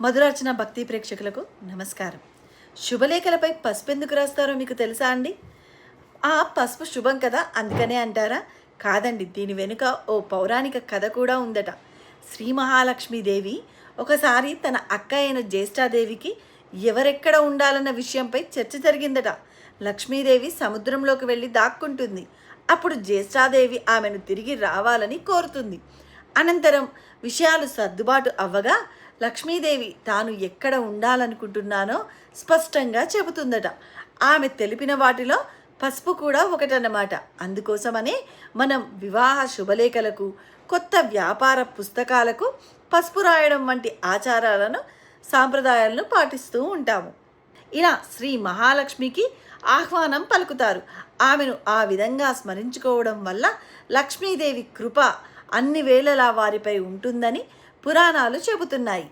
మధురార్చన భక్తి ప్రేక్షకులకు నమస్కారం. శుభలేఖలపై పసుపు ఎందుకు రాస్తారో మీకు తెలుసా అండి? ఆ పసుపు శుభం కదా అందుకనే అంటారా? కాదండి, దీని వెనుక ఓ పౌరాణిక కథ కూడా ఉందట. శ్రీ మహాలక్ష్మీదేవి ఒకసారి తన అక్క అయిన జ్యేష్ఠాదేవికి ఎవరెక్కడ ఉండాలన్న విషయంపై చర్చ జరిగిందట. లక్ష్మీదేవి సముద్రంలోకి వెళ్ళి దాక్కుంటుంది. అప్పుడు జ్యేష్ఠాదేవి ఆమెను తిరిగి రావాలని కోరుతుంది. అనంతరం విషయాలు సర్దుబాటు అవ్వగా లక్ష్మీదేవి తాను ఎక్కడ ఉండాలనుకుంటున్నానో స్పష్టంగా చెబుతుందట. ఆమె తెలిపిన వాటిలో పసుపు కూడా ఒకటన్నమాట. అందుకోసమనే మనం వివాహ శుభలేఖలకు, కొత్త వ్యాపార పుస్తకాలకు పసుపు రాయడం వంటి ఆచారాలను, సాంప్రదాయాలను పాటిస్తూ ఉంటాము. ఇలా శ్రీ మహాలక్ష్మికి ఆహ్వానం పలుకుతారు. ఆమెను ఆ విధంగా స్మరించుకోవడం వల్ల లక్ష్మీదేవి కృప అన్ని వేళలా వారిపై ఉంటుందని పురాణాలు చెబుతున్నాయి.